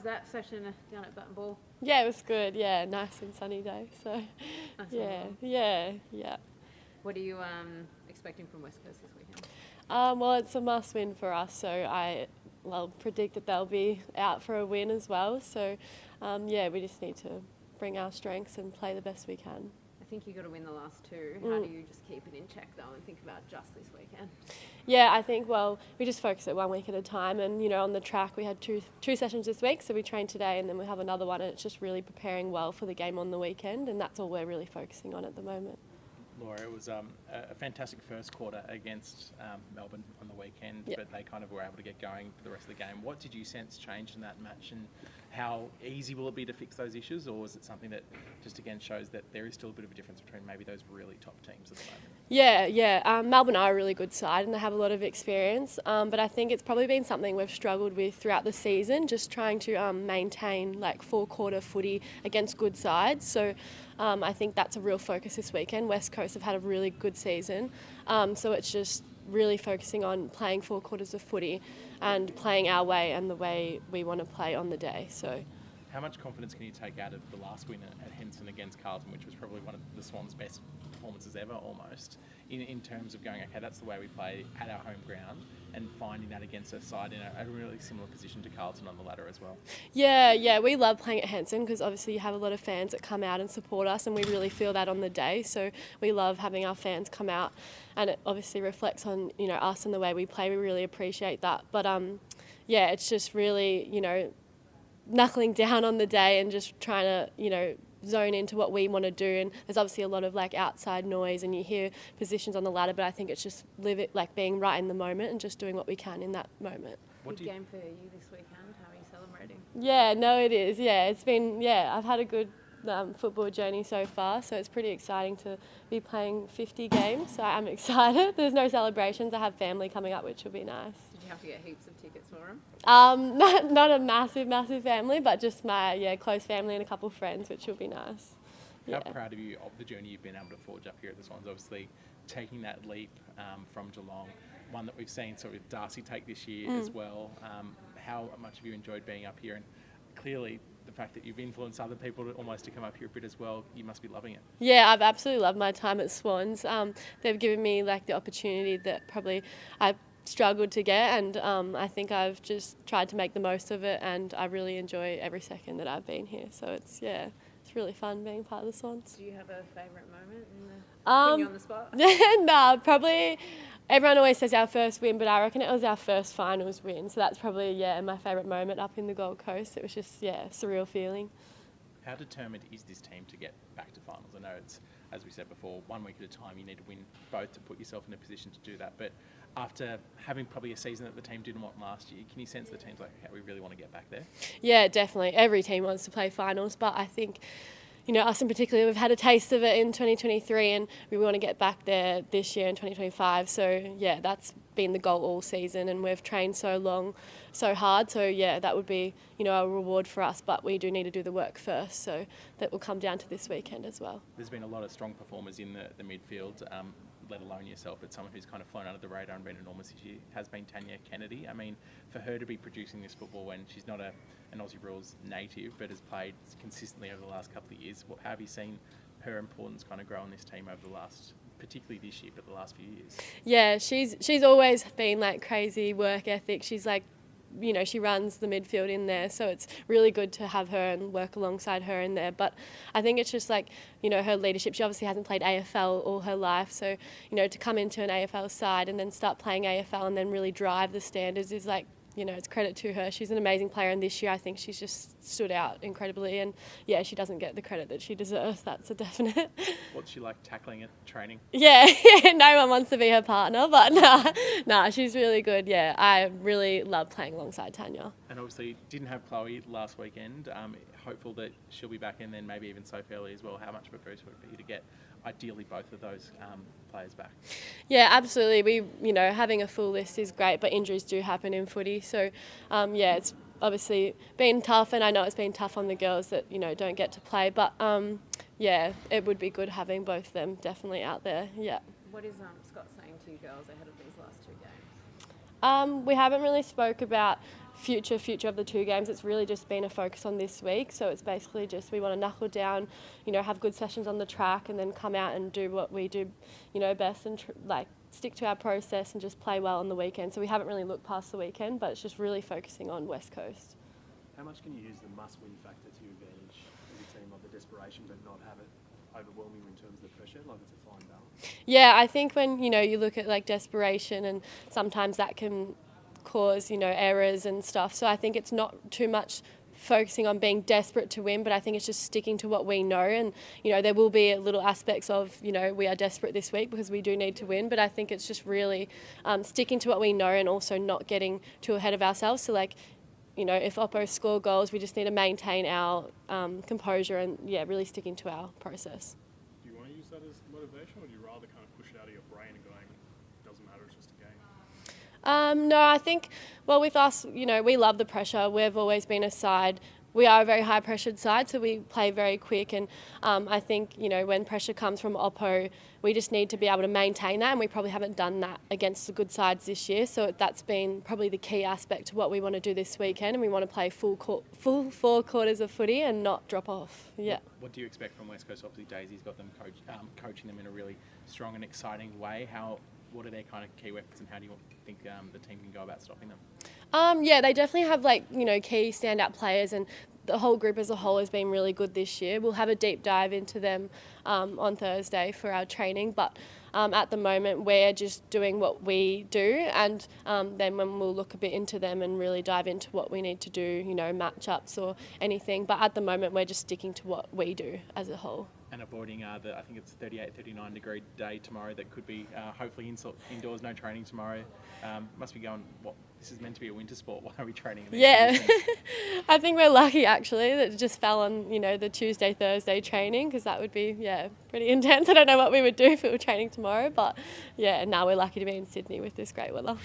that session down at Button Ball? Yeah, it was good. Yeah, nice and sunny day. So, Nice yeah. What are you expecting from West Coast this weekend? Well, it's a must-win for us, so I predict that they'll be out for a win as well. So, we just need to bring our strengths and play the best we can. I think you got to win the last two. How do you just keep it in check though and think about just this weekend? Yeah, I think, we just focus it 1 week at a time, and, on the track we had two sessions this week, so we trained today and then we have another one, and it's just really preparing well for the game on the weekend, and that's all we're really focusing on at the moment. Laura, it was a fantastic first quarter against Melbourne on the weekend, but they kind of were able to get going for the rest of the game. What did you sense changed in that match, and how easy will it be to fix those issues, or was it something that just again shows that there is still a bit of a difference between maybe those really top teams at the moment? Yeah. Melbourne are a really good side and they have a lot of experience, but I think it's probably been something we've struggled with throughout the season, just trying to maintain like full-quarter footy against good sides. So I think that's a real focus this weekend. West Coast have had a really good season, so it's just really focusing on playing 4 quarters of footy and playing our way and the way we want to play on the day. So, how much confidence can you take out of the last win at Henson against Carlton, which was probably one of the Swans' best performances ever almost, in terms of going, okay, that's the way we play at our home ground, and finding that against a side in a really similar position to Carlton on the ladder as well? Yeah, we love playing at Henson because obviously you have a lot of fans that come out and support us, and we really feel that on the day. So we love having our fans come out, and it obviously reflects on us and the way we play. We really appreciate that. But it's just really knuckling down on the day and just trying to zone into what we want to do. And there's obviously a lot of like outside noise and you hear positions on the ladder, but I think it's just being right in the moment and just doing what we can in that moment. Big game for you this weekend. How are you celebrating? Yeah, no, it is. Yeah, it's been, I've had a good football journey so far, so it's pretty exciting to be playing 50 games. So I'm excited. There's no celebrations. I have family coming up, which will be nice. Did you have to get heaps of tickets for them? Not a massive family, but just my close family and a couple of friends, which will be nice. How proud of you of the journey you've been able to forge up here at the Swans? Obviously, taking that leap from Geelong, one that we've seen sort of Darcy take this year as well. How much have you enjoyed being up here? And clearly, the fact that you've influenced other people to come up here a bit as well, you must be loving it. Yeah, I've absolutely loved my time at Swans. They've given me the opportunity that probably I struggled to get, and I think I've just tried to make the most of it, and I really enjoy every second that I've been here. So it's really fun being part of the Swans. Do you have a favourite moment putting you on the spot? No, probably. Everyone always says our first win, but I reckon it was our first finals win. So that's probably, my favourite moment up in the Gold Coast. It was just, surreal feeling. How determined is this team to get back to finals? I know it's, as we said before, 1 week at a time. You need to win both to put yourself in a position to do that. But after having probably a season that the team didn't want last year, can you sense the team's like, okay, we really want to get back there? Yeah, definitely. Every team wants to play finals, but I think us in particular, we've had a taste of it in 2023 and we want to get back there this year in 2025. So, that's been the goal all season, and we've trained so long, so hard. So, that would be, a reward for us, but we do need to do the work first. So that will come down to this weekend as well. There's been a lot of strong performers in the midfield, let alone yourself, but someone who's kind of flown under the radar and been enormous this year has been Tanya Kennedy. I mean, for her to be producing this football when she's not an Aussie rules native, but has played consistently over the last couple of years, how have you seen her importance kind of grow on this team over the last, particularly this year, but the last few years? Yeah, she's always been crazy work ethic. She's she runs the midfield in there, so it's really good to have her and work alongside her in there. But I think it's just her leadership. She obviously hasn't played AFL all her life, so to come into an AFL side and then start playing AFL and then really drive the standards is it's credit to her. She's an amazing player, and this year I think she's just stood out incredibly, and she doesn't get the credit that she deserves. That's a definite. What's she like tackling at training? Yeah, no one wants to be her partner, but nah, she's really good. Yeah, I really love playing alongside Tanya. And obviously didn't have Chloe last weekend. Hopeful that she'll be back, and then maybe even Sophie Ellie as well. How much of a boost would it be to get ideally both of those players back? Yeah, absolutely. Having a full list is great, but injuries do happen in footy. So, it's obviously been tough, and I know it's been tough on the girls that, don't get to play. But, it would be good having both of them definitely out there, yeah. What is Scott saying to you girls ahead of these last two games? We haven't really spoke about future of the 2 games. It's really just been a focus on this week. So it's basically just we want to knuckle down, have good sessions on the track, and then come out and do what we do, best, and stick to our process and just play well on the weekend. So we haven't really looked past the weekend, but it's just really focusing on West Coast. How much can you use the must-win factor to your advantage as a team, like the desperation, but not have it overwhelming in terms of the pressure? Like, it's a fine balance. Yeah, I think when you look at desperation, and sometimes that can cause errors and stuff. So I think it's not too much focusing on being desperate to win, but I think it's just sticking to what we know. And there will be little aspects of we are desperate this week because we do need to win, but I think it's just really sticking to what we know and also not getting too ahead of ourselves. So if Oppo score goals, we just need to maintain our composure and really sticking to our process. Do you want to use that as motivation, or do you rather kind of push it out of your brain and going, it doesn't matter, it's just a game? No, I think, with us, we love the pressure. We've always been a side. We are a very high pressured side, so we play very quick. And I think, when pressure comes from Oppo, we just need to be able to maintain that. And we probably haven't done that against the good sides this year. So that's been probably the key aspect to what we want to do this weekend. And we want to play full 4 quarters of footy and not drop off. Yeah. What do you expect from West Coast? Obviously, Daisy's got them coaching them in a really strong and exciting way. What are their kind of key weapons, and how do you think the team can go about stopping them? They definitely have key standout players, and the whole group as a whole has been really good this year. We'll have a deep dive into them on Thursday for our training, but at the moment we're just doing what we do, and then when we'll look a bit into them and really dive into what we need to do, matchups or anything. But at the moment we're just sticking to what we do as a whole. And avoiding I think it's 38, 39 degree day tomorrow that could be hopefully indoors, no training tomorrow. Must be going, this is meant to be a winter sport. Why are we training? Yeah, I think we're lucky actually that it just fell on, the Tuesday, Thursday training, because that would be, pretty intense. I don't know what we would do if we were training tomorrow, but now we're lucky to be in Sydney with this great weather.